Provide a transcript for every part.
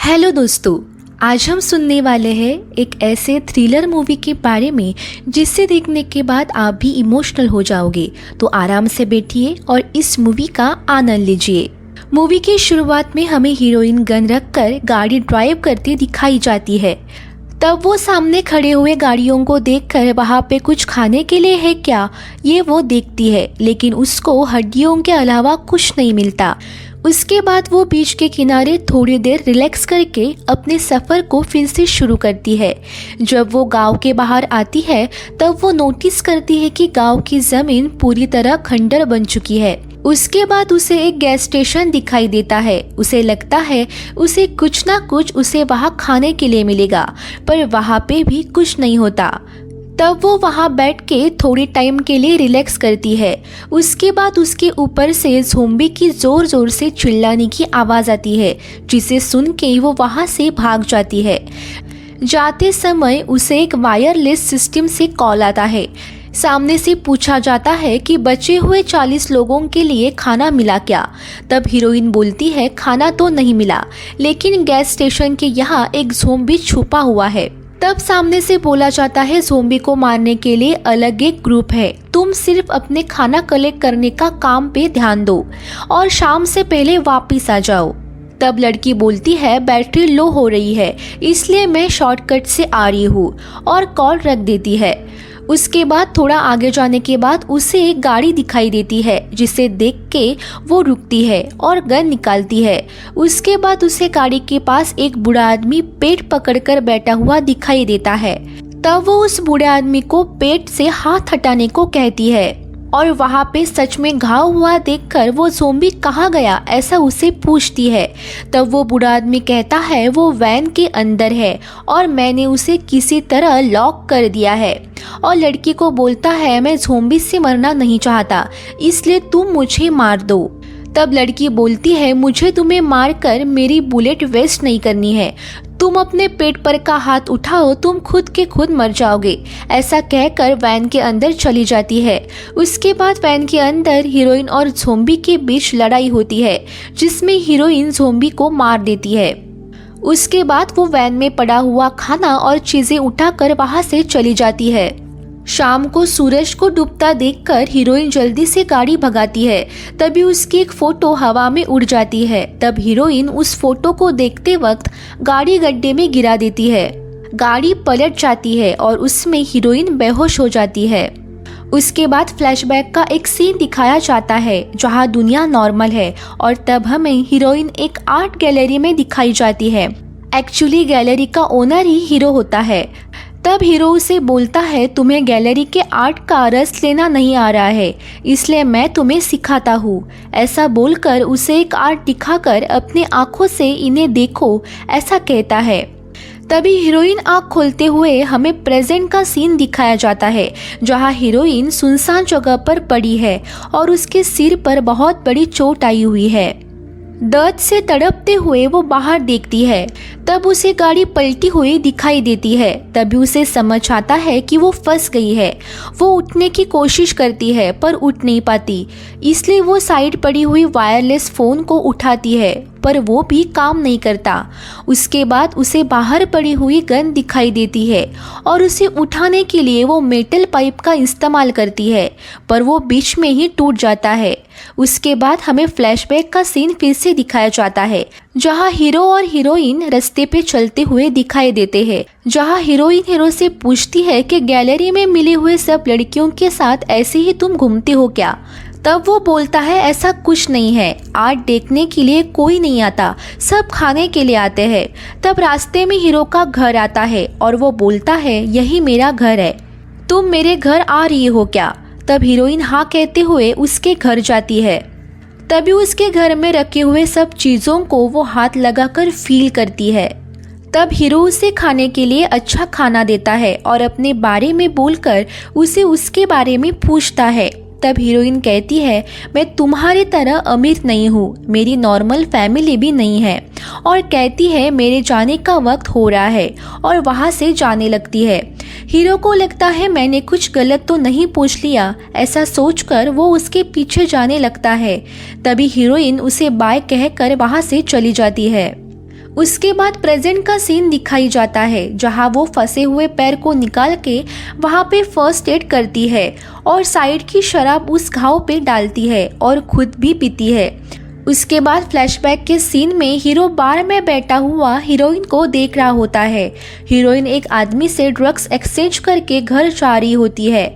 Hello दोस्तों, आज हम सुनने वाले हैं एक ऐसे थ्रिलर मूवी के बारे में जिसे देखने के बाद आप भी इमोशनल हो जाओगे। तो आराम से बैठिए और इस मूवी का आनंद लीजिए। मूवी की शुरुआत में हमें हीरोइन गन रखकर गाड़ी ड्राइव करती दिखाई जाती है। तब वो सामने खड़े हुए गाड़ियों को देखकर वहाँ पे कुछ खाने के लिए है क्या, ये वो देखती है, लेकिन उसको हड्डियों के अलावा कुछ नहीं मिलता। उसके बाद वो बीच के किनारे थोड़ी देर रिलैक्स करके अपने सफ़र को फिर से शुरू करती है। जब वो गांव के बाहर आती है तब वो नोटिस करती है कि गांव की ज़मीन पूरी तरह खंडर बन चुकी है। उसके बाद उसे एक गैस स्टेशन दिखाई देता है। उसे लगता है उसे कुछ ना कुछ उसे वहाँ खाने के लिए मिलेगा, पर वहाँ पे भी कुछ नहीं होता। तब वो वहाँ बैठ के थोड़ी टाइम के लिए रिलैक्स करती है। उसके बाद उसके ऊपर से ज़ोंबी की ज़ोर ज़ोर से चिल्लाने की आवाज़ आती है, जिसे सुन के वो वहाँ से भाग जाती है। जाते समय उसे एक वायरलेस सिस्टम से कॉल आता है। सामने से पूछा जाता है कि बचे हुए 40 लोगों के लिए खाना मिला क्या। तब हीरोइन बोलती है खाना तो नहीं मिला, लेकिन गैस स्टेशन के यहाँ एक ज़ोंबी छुपा हुआ है। तब सामने से बोला जाता है ज़ोंबी को मारने के लिए अलग एक ग्रुप है, तुम सिर्फ अपने खाना कलेक्ट करने का काम पे ध्यान दो और शाम से पहले वापस आ जाओ। तब लड़की बोलती है बैटरी लो हो रही है, इसलिए मैं शॉर्टकट से आ रही हूँ, और कॉल रख देती है। उसके बाद थोड़ा आगे जाने के बाद उसे एक गाड़ी दिखाई देती है, जिसे देख के वो रुकती है और गन निकालती है। उसके बाद उसे गाड़ी के पास एक बूढ़ा आदमी पेट पकड़कर बैठा हुआ दिखाई देता है। तब वो उस बूढ़े आदमी को पेट से हाथ हटाने को कहती है, और वहाँ पे सच में घाव हुआ देखकर वो ज़ोंबी कहाँ गया ऐसा उसे पूछती है। तब वो बूढ़ा आदमी कहता है वो वैन के अंदर है और मैंने उसे किसी तरह लॉक कर दिया है। और लड़की को बोलता है मैं ज़ोंबी से मरना नहीं चाहता, इसलिए तुम मुझे मार दो। तब लड़की बोलती है मुझे तुम्हें मारकर मेरी बुलेट वेस्ट नहीं करनी है, तुम अपने पेट पर का हाथ उठाओ, तुम खुद के खुद मर जाओगे। ऐसा कहकर वैन के अंदर चली जाती है। उसके बाद वैन के अंदर हीरोइन और ज़ोंबी के बीच लड़ाई होती है, जिसमें हीरोइन ज़ोंबी को मार देती है। उसके बाद वो वैन में पड़ा हुआ खाना और चीज़ें उठाकर वहाँ से चली जाती है। शाम को सूरज को डूबता देखकर हीरोइन जल्दी से गाड़ी भगाती है। तभी उसकी एक फोटो हवा में उड़ जाती है। तब हीरोइन उस फोटो को देखते वक्त गाड़ी गड्ढे में गिरा देती है। गाड़ी पलट जाती है और उसमें हीरोइन बेहोश हो जाती है। उसके बाद फ्लैशबैक का एक सीन दिखाया जाता है जहां दुनिया नॉर्मल है, और तब हमें हीरोइन एक आर्ट गैलरी में दिखाई जाती है। एक्चुअली गैलरी का ओनर ही हीरो होता है। तब हीरो उसे बोलता है तुम्हें गैलरी के आर्ट का रस लेना नहीं आ रहा है, इसलिए मैं तुम्हें सिखाता हूँ। ऐसा बोलकर उसे एक आर्ट दिखाकर अपने आँखों से इन्हें देखो ऐसा कहता है। तभी हीरोइन आँख खोलते हुए हमें प्रेजेंट का सीन दिखाया जाता है, जहाँ हीरोइन सुनसान जगह पर पड़ी है और उसके सिर पर बहुत बड़ी चोट आई हुई है। दर्द से तड़पते हुए वो बाहर देखती है। तब उसे गाड़ी पलटी हुई दिखाई देती है। तभी उसे समझ आता है कि वो फंस गई है। वो उठने की कोशिश करती है पर उठ नहीं पाती, इसलिए वो साइड पड़ी हुई वायरलेस फ़ोन को उठाती है, पर वो भी काम नहीं करता। उसके बाद उसे बाहर पड़ी हुई गन दिखाई देती है और उसे उठाने के लिए वो मेटल पाइप का इस्तेमाल करती है, पर वो बीच में ही टूट जाता है। उसके बाद हमें फ्लैशबैक का सीन फिर से दिखाया जाता है, जहां हीरो और हीरोइन रास्ते पे चलते हुए दिखाई देते हैं। जहां हीरोइन हीरो से पूछती है कि गैलरी में मिले हुए सब लड़कियों के साथ ऐसे ही तुम घूमते हो क्या। तब वो बोलता है ऐसा कुछ नहीं है, आर्ट देखने के लिए कोई नहीं आता, सब खाने के लिए आते हैं। तब रास्ते में हीरो का घर आता है और वो बोलता है यही मेरा घर है, तुम मेरे घर आ रही हो क्या। तब हीरोइन हाँ कहते हुए उसके घर जाती है। तभी उसके घर में रखे हुए सब चीज़ों को वो हाथ लगाकर फील करती है। तब हीरो उसे खाने के लिए अच्छा खाना देता है और अपने बारे में बोलकर उसे उसके बारे में पूछता है। तब हीरोइन कहती है मैं तुम्हारी तरह अमीर नहीं हूँ, मेरी नॉर्मल फैमिली भी नहीं है, और कहती है मेरे जाने का वक्त हो रहा है, और वहाँ से जाने लगती है। हीरो को लगता है मैंने कुछ गलत तो नहीं पूछ लिया, ऐसा सोचकर वो उसके पीछे जाने लगता है। तभी हीरोइन उसे बाय कहकर वहाँ से चली जाती है। उसके बाद प्रेजेंट का सीन दिखाई जाता है जहां वो फंसे हुए पैर को निकाल के वहां पे फर्स्ट एड करती है और साइड की शराब उस घाव पे डालती है और खुद भी पीती है। उसके बाद फ्लैशबैक के सीन में हीरो बार में बैठा हुआ हीरोइन को देख रहा होता है। हीरोइन एक आदमी से ड्रग्स एक्सचेंज करके घर जा रही होती है।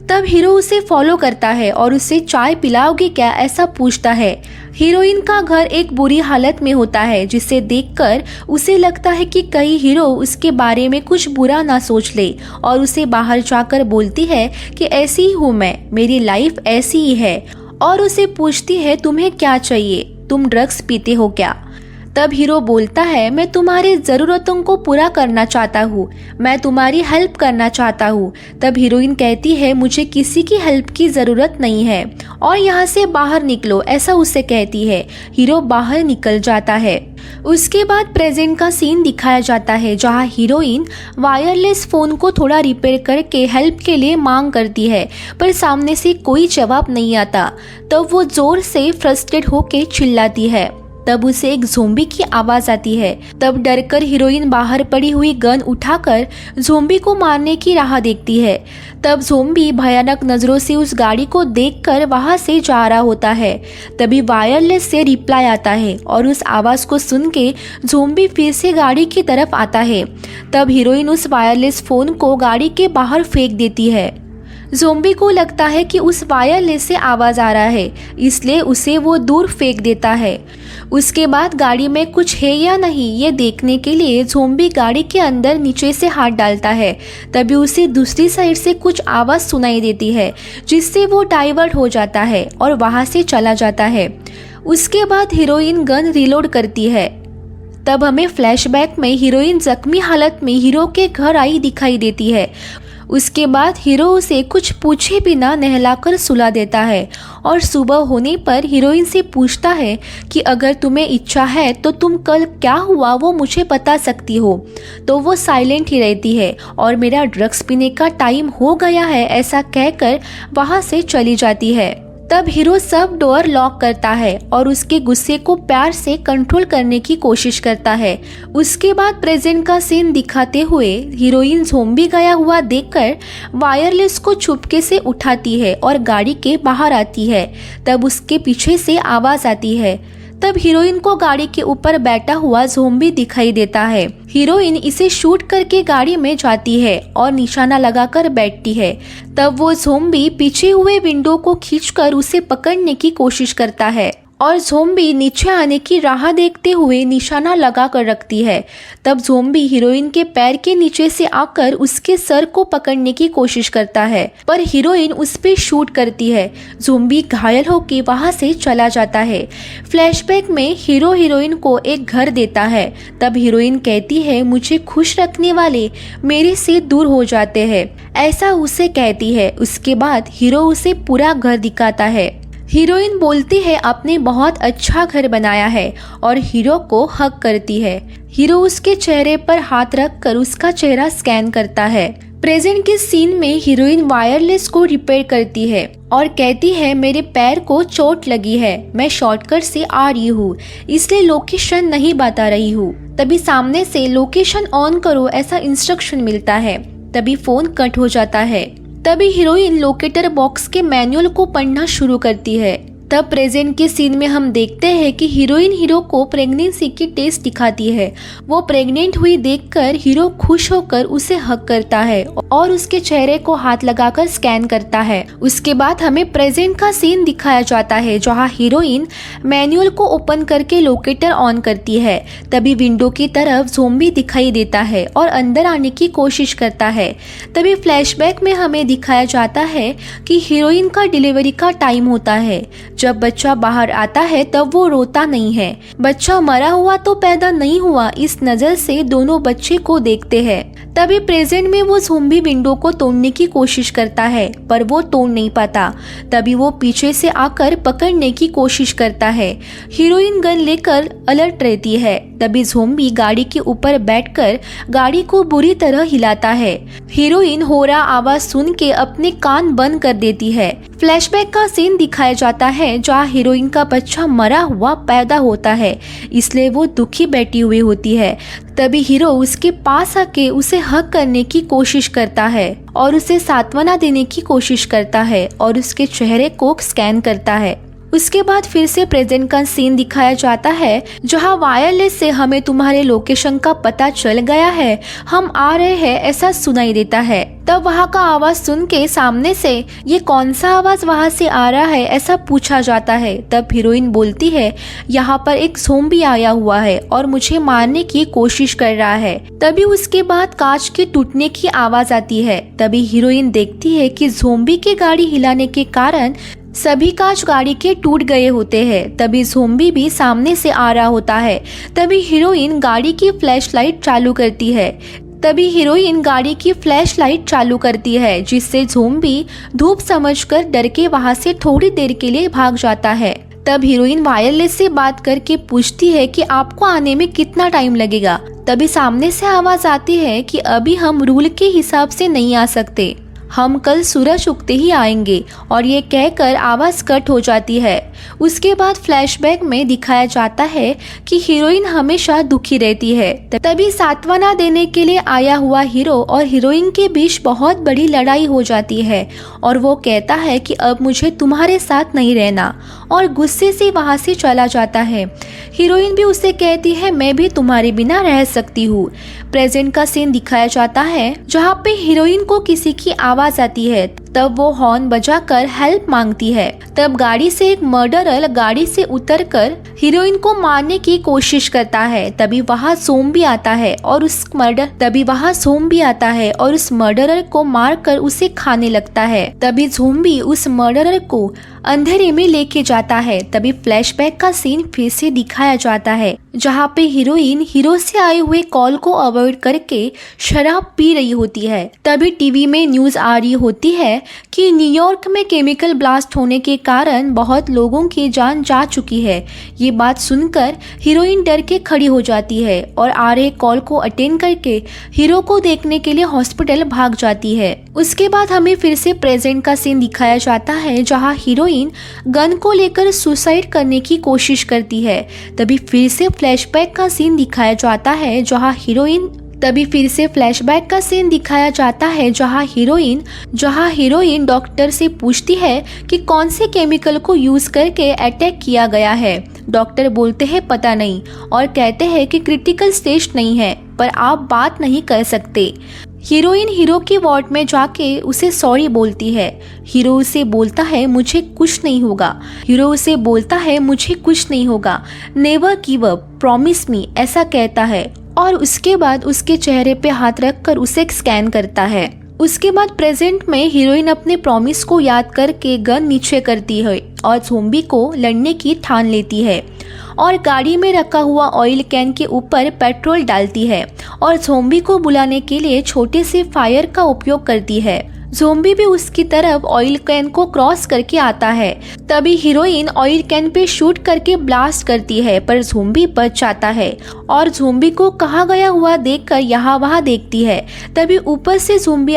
तब हीरो उसे फॉलो करता है और उसे चाय पिलाओगे क्या ऐसा पूछता है। हीरोइन का घर एक बुरी हालत में होता है जिसे देखकर उसे लगता है कि कहीं हीरो उसके बारे में कुछ बुरा ना सोच ले और उसे बाहर जाकर बोलती है कि ऐसी ही हूँ मैं, मेरी लाइफ ऐसी ही है, और उसे पूछती है तुम्हें क्या चाहिए, तुम ड्रग्स पीते हो क्या। तब हीरो बोलता है मैं तुम्हारी ज़रूरतों को पूरा करना चाहता हूँ, मैं तुम्हारी हेल्प करना चाहता हूँ। तब हीरोइन कहती है मुझे किसी की हेल्प की ज़रूरत नहीं है और यहाँ से बाहर निकलो, ऐसा उसे कहती है। हीरो बाहर निकल जाता है। उसके बाद प्रेजेंट का सीन दिखाया जाता है जहाँ हीरोइन वायरलेस फ़ोन को थोड़ा रिपेयर करके हेल्प के लिए मांग करती है, पर सामने से कोई जवाब नहीं आता। तब वो ज़ोर से फ्रस्ट्रेट होकर चिल्लाती है। तब उसे एक ज़ोंबी की आवाज़ आती है। तब डरकर हीरोइन बाहर पड़ी हुई गन उठाकर ज़ोंबी को मारने की राह देखती है। तब ज़ोंबी भयानक नज़रों से उस गाड़ी को देखकर वहां से जा रहा होता है। तभी वायरलेस से रिप्लाई आता है और उस आवाज़ को सुन के ज़ोंबी फिर से गाड़ी की तरफ आता है। तब हीरोइन उस वायरलेस फ़ोन को गाड़ी के बाहर फेंक देती है। ज़ोंबी को लगता है कि उस वायरलेस से आवाज़ आ रहा है, इसलिए उसे वो दूर फेंक देता है। उसके बाद गाड़ी में कुछ है या नहीं ये देखने के लिए ज़ोंबी गाड़ी के अंदर नीचे से हाथ डालता है। तभी उसे दूसरी साइड से कुछ आवाज़ सुनाई देती है जिससे वो डाइवर्ट हो जाता है और वहाँ से चला जाता है। उसके बाद हीरोइन गन रिलोड करती है। तब हमें फ्लैशबैक में हीरोइन जख्मी हालत में हीरो के घर आई दिखाई देती है। उसके बाद हीरो उसे कुछ पूछे बिना नहलाकर सुला देता है और सुबह होने पर हीरोइन से पूछता है कि अगर तुम्हें इच्छा है तो तुम कल क्या हुआ वो मुझे बता सकती हो। तो वो साइलेंट ही रहती है और मेरा ड्रग्स पीने का टाइम हो गया है ऐसा कहकर वहाँ से चली जाती है। तब हीरो सब डोर लॉक करता है और उसके गुस्से को प्यार से कंट्रोल करने की कोशिश करता है। उसके बाद प्रेजेंट का सीन दिखाते हुए हीरोइन ज़ोंबी गया हुआ देखकर वायरलेस को चुपके से उठाती है और गाड़ी के बाहर आती है। तब उसके पीछे से आवाज़ आती है। तब हीरोइन को गाड़ी के ऊपर बैठा हुआ ज़ोंबी दिखाई देता है। हीरोइन इसे शूट करके गाड़ी में जाती है और निशाना लगाकर बैठती है। तब वो ज़ोंबी पीछे हुए विंडो को खींचकर उसे पकड़ने की कोशिश करता है और ज़ोंबी नीचे आने की राह देखते हुए निशाना लगा कर रखती है। तब ज़ोंबी हीरोइन के पैर के नीचे से आकर उसके सर को पकड़ने की कोशिश करता है, पर हीरोइन उस पे शूट करती है। ज़ोंबी घायल होकर वहां से चला जाता है। फ्लैशबैक में हीरो हीरोइन को एक घर देता है। तब हीरोइन कहती है मुझे खुश रखने वाले मेरे से दूर हो जाते हैं, ऐसा उसे कहती है। उसके बाद हीरो उसे पूरा घर दिखाता है। हीरोइन बोलती है आपने बहुत अच्छा घर बनाया है और हीरो को हक करती है। हीरो उसके चेहरे पर हाथ रख कर उसका चेहरा स्कैन करता है। प्रेजेंट के सीन में हीरोइन वायरलेस को रिपेयर करती है और कहती है मेरे पैर को चोट लगी है, मैं शॉर्टकट से आ रही हूँ इसलिए लोकेशन नहीं बता रही हूँ। तभी सामने से लोकेशन ऑन करो ऐसा इंस्ट्रक्शन मिलता है। तभी फोन कट हो जाता है। तभी हीरोइन लोकेटर बॉक्स के मैनुअल को पढ़ना शुरू करती है। तब प्रेजेंट के सीन में हम देखते हैं कि हीरोइन हीरो को प्रेगनेंसी की टेस्ट दिखाती है। वो प्रेग्नेंट हुई देखकर हीरो खुश होकर उसे हक करता है और उसके चेहरे को हाथ लगाकर स्कैन करता है। उसके बाद हमें प्रेजेंट का सीन दिखाया जाता है जहां हीरोइन मैनुअल को ओपन करके लोकेटर ऑन करती है। तभी विंडो की तरफ ज़ोंबी दिखाई देता है और अंदर आने की कोशिश करता है। तभी फ्लैशबैक में हमें दिखाया जाता है कि हीरोइन का डिलीवरी का टाइम होता है। जब बच्चा बाहर आता है तब वो रोता नहीं है। बच्चा मरा हुआ तो पैदा नहीं हुआ, इस नजर से दोनों बच्चे को देखते हैं। तभी प्रेजेंट में वो ज़ोंबी विंडो को तोड़ने की कोशिश करता है पर वो तोड़ नहीं पाता। तभी वो पीछे से आकर पकड़ने की कोशिश करता है। हीरोइन गन लेकर अलर्ट रहती है। तभी ज़ोंबी गाड़ी के ऊपर बैठकर गाड़ी को बुरी तरह हिलाता है। हीरोइन हो रहा आवाज सुन के अपने कान बंद कर देती है। फ्लैशबैक का सीन दिखाया जाता है जहाँ हीरोइन का बच्चा मरा हुआ पैदा होता है, इसलिए वो दुखी बैठी हुई होती है। तभी हीरो उसके पास आके उसे हग करने की कोशिश करता है और उसे सांत्वना देने की कोशिश करता है और उसके चेहरे को स्कैन करता है। उसके बाद फिर से प्रेजेंट का सीन दिखाया जाता है जहां वायरलेस से हमें तुम्हारे लोकेशन का पता चल गया है, हम आ रहे हैं ऐसा सुनाई देता है। तब वहां का आवाज सुन के सामने से ये कौन सा आवाज वहां से आ रहा है ऐसा पूछा जाता है। तब हीरोइन बोलती है यहाँ पर एक ज़ोंबी आया हुआ है और मुझे मारने की कोशिश कर रहा है। तभी उसके बाद कांच के टूटने की आवाज आती है। तभी हीरोइन देखती है कि ज़ोंबी की गाड़ी हिलाने के कारण सभी कांच गाड़ी के टूट गए होते हैं। तभी ज़ोंबी भी सामने से आ रहा होता है। तभी हीरोइन गाड़ी की फ्लैशलाइट चालू करती है जिससे ज़ोंबी धूप समझकर डर के वहां से थोड़ी देर के लिए भाग जाता है। तब हीरोइन वायरलेस से बात करके पूछती है कि आपको आने में कितना टाइम लगेगा। तभी सामने से आवाज आती है कि अभी हम रूल के हिसाब से नहीं आ सकते, हम कल सूरज उगते ही आएंगे, और ये कहकर आवाज कट हो जाती है। उसके बाद फ्लैशबैक में दिखाया जाता है कि हीरोइन हमेशा दुखी रहती है। तभी सांत्वना देने के लिए आया हुआ हीरो और हीरोइन के बीच बहुत बड़ी लड़ाई हो जाती है और वो कहता है कि अब मुझे तुम्हारे साथ नहीं रहना, और गुस्से से वहां से चला जाता है। हीरोइन भी उसे कहती है मैं भी तुम्हारे बिना रह सकती हूँ। प्रेजेंट का सीन दिखाया जाता है जहाँ पे हीरोइन को किसी की आवाज आती है। तब वो हॉर्न बजाकर हेल्प मांगती है। तब गाड़ी से एक मर्डरर गाड़ी से उतरकर हीरोइन को मारने की कोशिश करता है। तभी वहाँ ज़ोंबी आता है और उस मर्डरर को मारकर उसे खाने लगता है। तभी ज़ोंबी उस मर्डरर को अंधेरे में लेके जाता है। तभी फ्लैशबैक का सीन फिर से दिखाया जाता है जहाँ पे हीरोइन हीरो से आए हुए कॉल को अवॉइड करके शराब पी रही होती है। तभी टीवी में न्यूज आ रही होती है कि न्यूयॉर्क में केमिकल ब्लास्ट होने के कारण बहुत लोगों की जान जा चुकी है। ये बात सुनकर हीरोइन डर के खड़ी हो जाती है और आ रहे कॉल को अटेंड करके हीरो को देखने के लिए हॉस्पिटल भाग जाती है। उसके बाद हमें फिर से प्रेजेंट का सीन दिखाया जाता है जहाँ हीरोइन गन को लेकर सुसाइड करने की कोशिश करती है। तभी फिर से फ्लैशबैक का सीन दिखाया जाता है जहाँ हीरोइन डॉक्टर से पूछती है कि कौन से केमिकल को यूज करके अटैक किया गया है। डॉक्टर बोलते हैं पता नहीं और कहते हैं कि क्रिटिकल स्टेज नहीं है, पर आप बात नहीं कर सकते। हीरोइन हीरो के वार्ड में जाके उसे सॉरी बोलती है। हीरो उसे बोलता है मुझे कुछ नहीं होगा, never give up, promise me, ऐसा कहता है और उसके बाद उसके चेहरे पे हाथ रखकर उसे स्कैन करता है। उसके बाद प्रेजेंट में हीरोइन अपने प्रॉमिस को याद करके गन नीचे करती है और ज़ोंबी को लड़ने की ठान लेती है और गाड़ी में रखा हुआ ऑयल कैन के ऊपर पेट्रोल डालती है और ज़ोंबी को बुलाने के लिए छोटे से फायर का उपयोग करती है। ज़ोंबी भी उसकी तरफ ऑयल कैन को क्रॉस करके आता है। तभी heroine oil can pay shoot करके ब्लास्ट करती है, पर ज़ोंबी बच जाता है और ज़ोंबी को कहा गया हुआ देखकर यहाँ वहाँ देखती है। तभी ऊपर से ज़ोंबी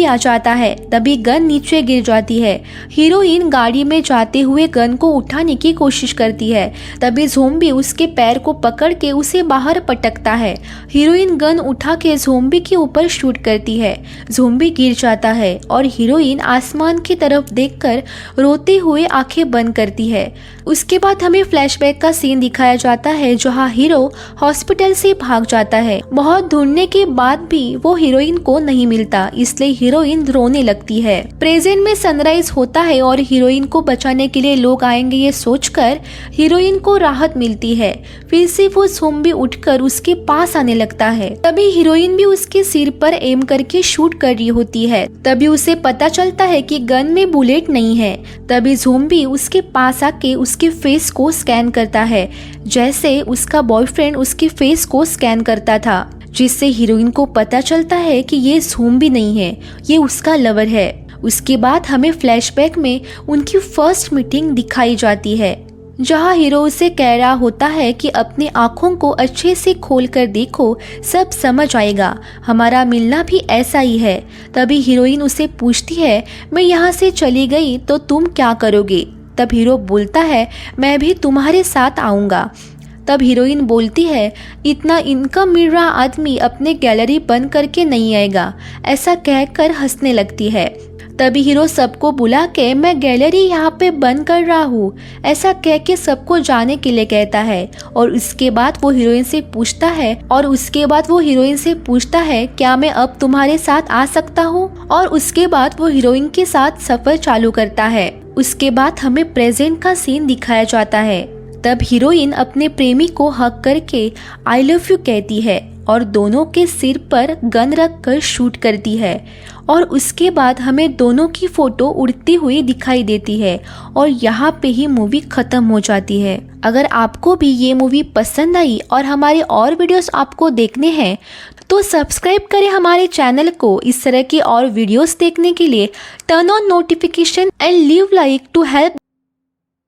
आ जाता है। तभी गन नीचे गिर जाती है। हीरोइन गाड़ी में जाते हुए गन को उठाने की कोशिश करती है। तभी ज़ोंबी उसके पैर को पकड़ के उसे बाहर पटकता है। हीरोइन गन उठा के ज़ोंबी के ऊपर शूट करती है। ज़ोंबी गिर जाता है और हीरोइन आसमान की तरफ देखकर रोते हुए आंखें बंद करती है। उसके बाद हमें फ्लैशबैक का सीन दिखाया जाता है जहाँ हीरो हॉस्पिटल से भाग जाता है। बहुत ढूंढने के बाद भी वो हीरोइन को नहीं मिलता, इसलिए हीरोइन रोने लगती है। प्रेजेंट में सनराइज होता है और हीरोइन को बचाने के लिए लोग आएंगे ये सोचकर हीरोइन को राहत मिलती है। फिर से वो ज़ोंबी उठकर उसके पास आने लगता है। तभी हीरोइन भी उसके सिर पर एम करके शूट कर रही होती है। तभी उसे पता चलता है कि गन में बुलेट नहीं है। तभी ज़ोंबी उसके पास आके उसके फेस को स्कैन करता है, जैसे उसका बॉयफ्रेंड उसके फेस को स्कैन करता था, जिससे हीरोइन को पता चलता है कि ये ज़ोंबी नहीं है, ये उसका लवर है। उसके बाद हमें फ्लैशबैक में उनकी फर्स्ट मीटिंग दिखाई जाती है जहाँ हीरो उसे कह रहा होता है कि अपनी आँखों को अच्छे से खोल कर देखो, सब समझ आएगा, हमारा मिलना भी ऐसा ही है। तभी हीरोइन उसे पूछती है, मैं यहाँ से चली गई तो तुम क्या करोगे? तब हीरो बोलता है, मैं भी तुम्हारे साथ आऊँगा। तब हीरोइन बोलती है, इतना इनकम मिल रहा आदमी अपने गैलरी बंद करके नहीं आएगा। ऐसा कहकर हंसने लगती है। तभी हीरो सबको बुला के, मैं गैलरी यहाँ पे बंद कर रहा हूँ, ऐसा कह के सबको जाने के लिए कहता है। और उसके बाद वो हीरोइन से पूछता है क्या मैं अब तुम्हारे साथ आ सकता हूँ? और उसके बाद वो हीरोइन के साथ सफर चालू करता है। उसके बाद हमें प्रेजेंट का सीन दिखाया जाता है। तब हीरोइन अपने प्रेमी को हक करके आई लव यू कहती है और दोनों के सिर पर गन रख कर शूट करती है। और उसके बाद हमें दोनों की फोटो उड़ती हुई दिखाई देती है और यहाँ पे ही मूवी खत्म हो जाती है। अगर आपको भी ये मूवी पसंद आई और हमारे और वीडियोस आपको देखने हैं तो सब्सक्राइब करें हमारे चैनल को। इस तरह की और वीडियोस देखने के लिए turn on notification and leave like to help